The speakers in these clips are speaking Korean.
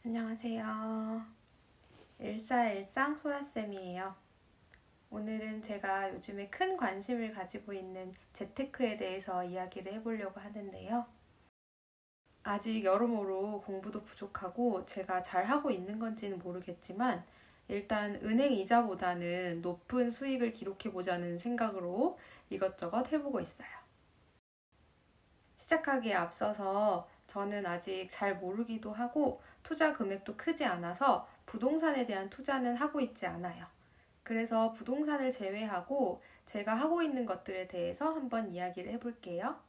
안녕하세요. 일사일상 소라쌤이에요. 오늘은 제가 요즘에 큰 관심을 가지고 있는 재테크에 대해서 이야기를 해보려고 하는데요. 아직 여러모로 공부도 부족하고 제가 잘하고 있는 건지는 모르겠지만 일단 은행 이자보다는 높은 수익을 기록해보자는 생각으로 이것저것 해보고 있어요. 시작하기에 앞서서 저는 아직 잘 모르기도 하고 투자 금액도 크지 않아서 부동산에 대한 투자는 하고 있지 않아요. 그래서 부동산을 제외하고 제가 하고 있는 것들에 대해서 한번 이야기를 해볼게요.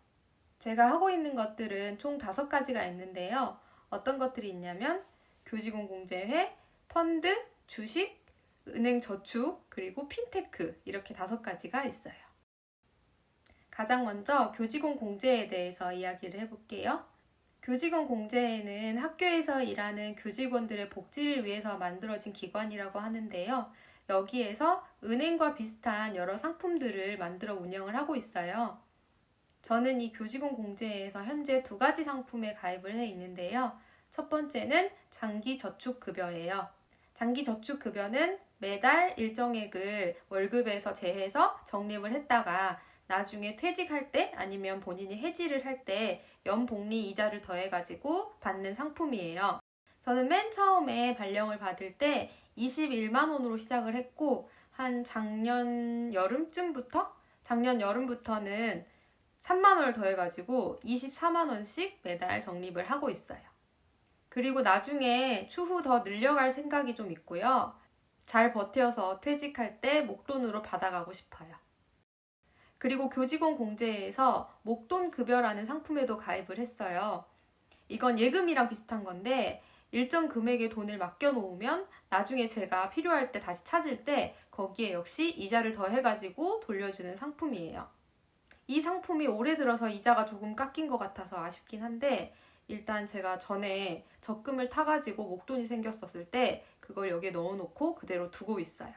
제가 하고 있는 것들은 총 5가지가 있는데요. 어떤 것들이 있냐면 교직원공제회, 펀드, 주식, 은행 저축, 그리고 핀테크 이렇게 5가지가 있어요. 가장 먼저 교직원 공제에 대해서 이야기를 해볼게요. 교직원 공제회는 학교에서 일하는 교직원들의 복지를 위해서 만들어진 기관이라고 하는데요. 여기에서 은행과 비슷한 여러 상품들을 만들어 운영을 하고 있어요. 저는 이 교직원 공제회에서 현재 2가지 상품에 가입을 해 있는데요. 첫 번째는 장기저축급여예요. 장기저축급여는 매달 일정액을 월급에서 제해서 적립을 했다가 나중에 퇴직할 때 아니면 본인이 해지를 할 때 연복리 이자를 더해가지고 받는 상품이에요. 저는 맨 처음에 발령을 받을 때 21만 원으로 시작을 했고 한 작년 여름부터는 3만 원을 더해가지고 24만 원씩 매달 적립을 하고 있어요. 그리고 나중에 추후 더 늘려갈 생각이 좀 있고요. 잘 버텨서 퇴직할 때 목돈으로 받아가고 싶어요. 그리고 교직원 공제에서 목돈급여라는 상품에도 가입을 했어요. 이건 예금이랑 비슷한 건데 일정 금액의 돈을 맡겨놓으면 나중에 제가 필요할 때 다시 찾을 때 거기에 역시 이자를 더해가지고 돌려주는 상품이에요. 이 상품이 올해 들어서 이자가 조금 깎인 것 같아서 아쉽긴 한데 일단 제가 전에 적금을 타가지고 목돈이 생겼었을 때 그걸 여기에 넣어놓고 그대로 두고 있어요.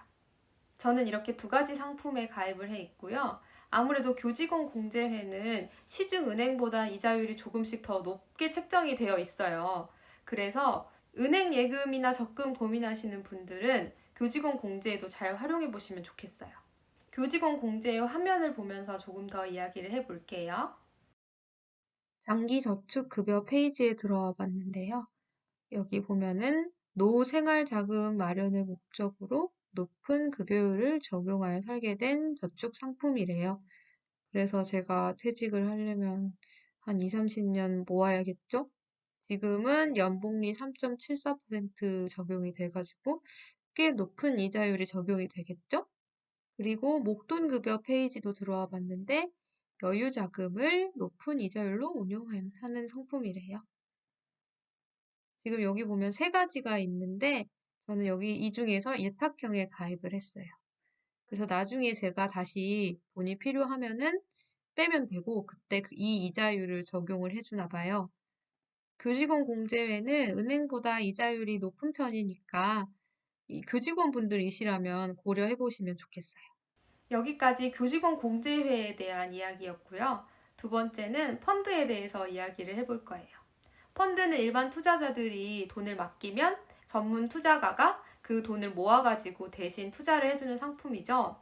저는 이렇게 2가지 상품에 가입을 해 있고요. 아무래도 교직원 공제회는 시중은행보다 이자율이 조금씩 더 높게 책정이 되어 있어요. 그래서 은행 예금이나 적금 고민하시는 분들은 교직원 공제에도 잘 활용해 보시면 좋겠어요. 교직원 공제의 화면을 보면서 조금 더 이야기를 해볼게요. 장기저축급여 페이지에 들어와 봤는데요. 여기 보면은 노후생활자금 마련을 목적으로 높은 급여율을 적용하여 설계된 저축 상품이래요. 그래서 제가 퇴직을 하려면 한 2, 30년 모아야겠죠? 지금은 연복리 3.74% 적용이 돼가지고 꽤 높은 이자율이 적용이 되겠죠? 그리고 목돈급여 페이지도 들어와 봤는데 여유자금을 높은 이자율로 운용하는 상품이래요. 지금 여기 보면 3가지가 있는데 저는 여기 이 중에서 예탁형에 가입을 했어요. 그래서 나중에 제가 다시 돈이 필요하면은 빼면 되고 그때 이 이자율을 적용을 해주나 봐요. 교직원 공제회는 은행보다 이자율이 높은 편이니까 이 교직원분들이시라면 고려해 보시면 좋겠어요. 여기까지 교직원 공제회에 대한 이야기였고요. 2번째는 펀드에 대해서 이야기를 해볼 거예요. 펀드는 일반 투자자들이 돈을 맡기면 전문 투자가가 그 돈을 모아가지고 대신 투자를 해주는 상품이죠.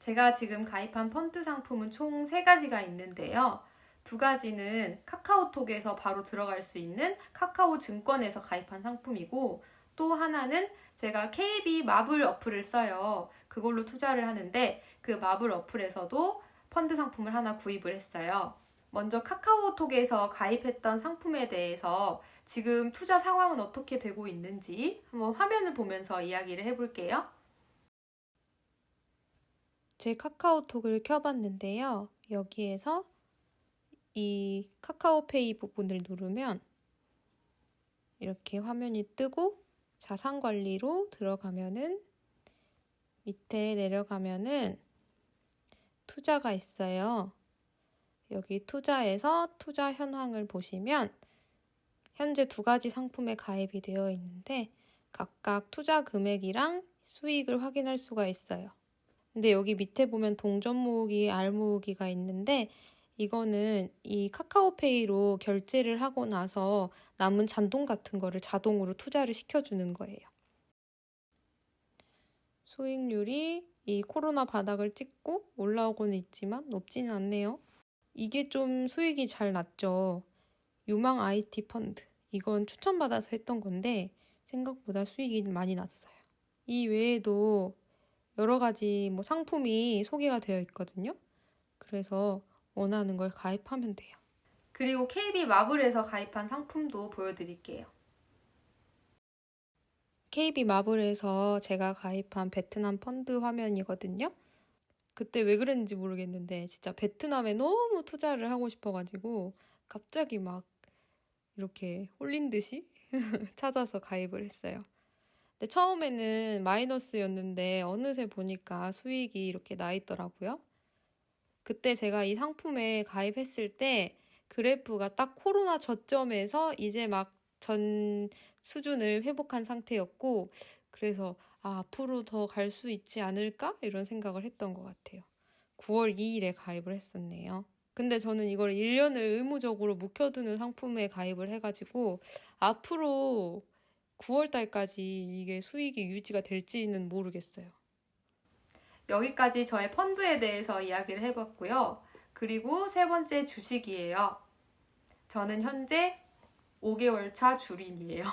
제가 지금 가입한 펀드 상품은 총 3가지가 있는데요. 2가지는 카카오톡에서 바로 들어갈 수 있는 카카오 증권에서 가입한 상품이고 또 하나는 제가 KB 마블 어플을 써요. 그걸로 투자를 하는데 그 마블 어플에서도 펀드 상품을 하나 구입을 했어요. 먼저 카카오톡에서 가입했던 상품에 대해서 지금 투자 상황은 어떻게 되고 있는지 한번 화면을 보면서 이야기를 해볼게요. 제 카카오톡을 켜봤는데요. 여기에서 이 카카오페이 부분을 누르면 이렇게 화면이 뜨고 자산관리로 들어가면은 밑에 내려가면은 투자가 있어요. 여기 투자에서 투자 현황을 보시면 현재 2가지 상품에 가입이 되어 있는데 각각 투자 금액이랑 수익을 확인할 수가 있어요. 근데 여기 밑에 보면 동전 모으기, 알 모으기가 있는데 이거는 이 카카오페이로 결제를 하고 나서 남은 잔돈 같은 거를 자동으로 투자를 시켜주는 거예요. 수익률이 이 코로나 바닥을 찍고 올라오고는 있지만 높지는 않네요. 이게 좀 수익이 잘 났죠. 유망 IT 펀드. 이건 추천받아서 했던 건데 생각보다 수익이 많이 났어요. 이 외에도 여러 가지 상품이 소개가 되어 있거든요. 그래서 원하는 걸 가입하면 돼요. 그리고 KB 마블에서 가입한 상품도 보여드릴게요. KB 마블에서 제가 가입한 베트남 펀드 화면이거든요. 그때 왜 그랬는지 모르겠는데 진짜 베트남에 너무 투자를 하고 싶어가지고 갑자기 막 이렇게 홀린 듯이 찾아서 가입을 했어요. 근데 처음에는 마이너스였는데 어느새 보니까 수익이 이렇게 나 있더라고요. 그때 제가 이 상품에 가입했을 때 그래프가 딱 코로나 저점에서 이제 막 전 수준을 회복한 상태였고, 그래서 앞으로 더 갈 수 있지 않을까? 이런 생각을 했던 것 같아요. 9월 2일에 가입을 했었네요. 근데 저는 이걸 1년을 의무적으로 묵혀두는 상품에 가입을 해가지고 앞으로 9월 달까지 이게 수익이 유지가 될지는 모르겠어요. 여기까지 저의 펀드에 대해서 이야기를 해봤고요. 그리고 세 번째 주식이에요. 저는 현재 5개월 차 주린이에요.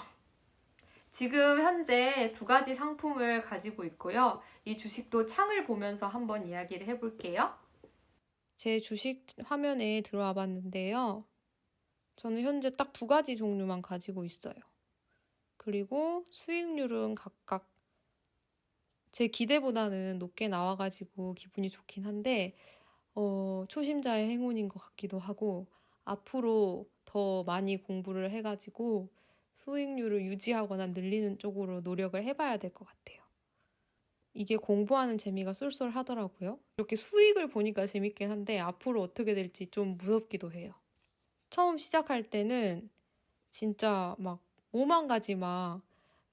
지금 현재 2가지 상품을 가지고 있고요. 이 주식도 창을 보면서 한번 이야기를 해볼게요. 제 주식 화면에 들어와 봤는데요. 저는 현재 딱 2가지 종류만 가지고 있어요. 그리고 수익률은 각각 제 기대보다는 높게 나와가지고 기분이 좋긴 한데 초심자의 행운인 것 같기도 하고 앞으로 더 많이 공부를 해가지고 수익률을 유지하거나 늘리는 쪽으로 노력을 해봐야 될 것 같아요. 이게 공부하는 재미가 쏠쏠하더라고요. 이렇게 수익을 보니까 재밌긴 한데 앞으로 어떻게 될지 좀 무섭기도 해요. 처음 시작할 때는 진짜 막 5만 가지 막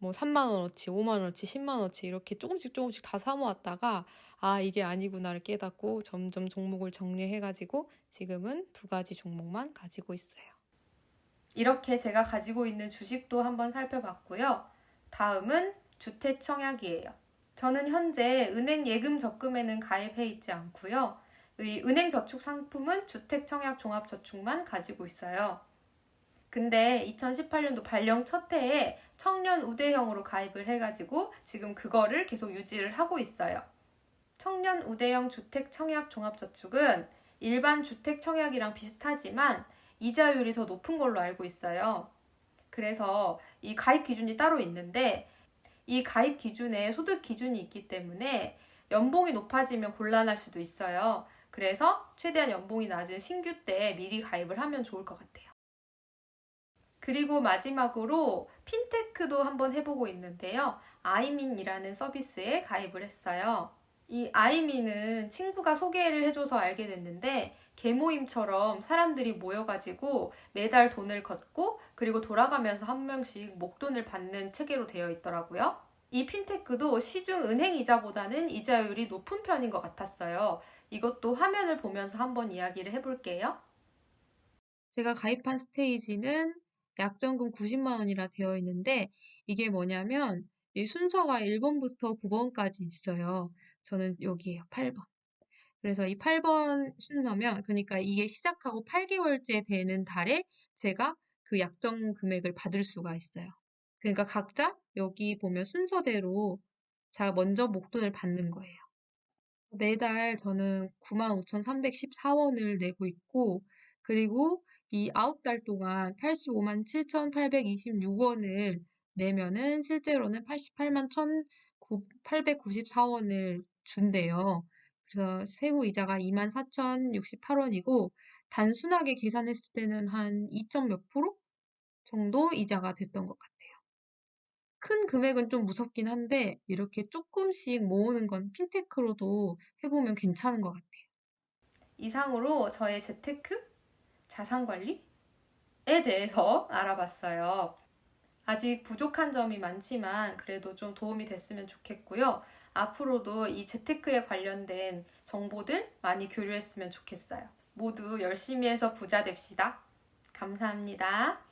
3만 원어치, 5만 원어치, 10만 원어치 이렇게 조금씩 다 사모았다가 이게 아니구나를 깨닫고 점점 종목을 정리해가지고 지금은 2가지 종목만 가지고 있어요. 이렇게 제가 가지고 있는 주식도 한번 살펴봤고요. 다음은 주택 청약이에요. 저는 현재 은행 예금 적금에는 가입해 있지 않고요. 이 은행 저축 상품은 주택 청약 종합저축만 가지고 있어요. 근데 2018년도 발령 첫 해에 청년 우대형으로 가입을 해가지고 지금 그거를 계속 유지를 하고 있어요. 청년 우대형 주택 청약 종합저축은 일반 주택 청약이랑 비슷하지만 이자율이 더 높은 걸로 알고 있어요. 그래서 이 가입 기준이 따로 있는데 이 가입 기준에 소득 기준이 있기 때문에 연봉이 높아지면 곤란할 수도 있어요. 그래서 최대한 연봉이 낮은 신규 때 미리 가입을 하면 좋을 것 같아요. 그리고 마지막으로 핀테크도 한번 해보고 있는데요. 아이민이라는 서비스에 가입을 했어요. 이 아이민은 친구가 소개를 해줘서 알게 됐는데 개모임처럼 사람들이 모여가지고 매달 돈을 걷고 그리고 돌아가면서 한 명씩 목돈을 받는 체계로 되어 있더라고요. 이 핀테크도 시중 은행 이자보다는 이자율이 높은 편인 것 같았어요. 이것도 화면을 보면서 한번 이야기를 해볼게요. 제가 가입한 스테이지는 약정금 90만 원이라 되어 있는데 이게 뭐냐면 이 순서가 1번부터 9번까지 있어요. 저는 여기에요. 8번. 그래서 이 8번 순서면 그러니까 이게 시작하고 8개월째 되는 달에 제가 그 약정 금액을 받을 수가 있어요. 그러니까 각자 여기 보면 순서대로 제가 먼저 목돈을 받는 거예요. 매달 저는 95,314원을 내고 있고, 그리고 이 9달 동안 85만 7,826원을 내면은 실제로는 88만 1,894원을 준대요. 그래서 세후 이자가 24,068원이고, 단순하게 계산했을 때는 한 2점 몇 프로 정도 이자가 됐던 것 같아요. 큰 금액은 좀 무섭긴 한데 이렇게 조금씩 모으는 건 핀테크로도 해보면 괜찮은 것 같아요. 이상으로 저의 재테크, 자산관리에 대해서 알아봤어요. 아직 부족한 점이 많지만 그래도 좀 도움이 됐으면 좋겠고요. 앞으로도 이 재테크에 관련된 정보들 많이 교류했으면 좋겠어요. 모두 열심히 해서 부자 됩시다. 감사합니다.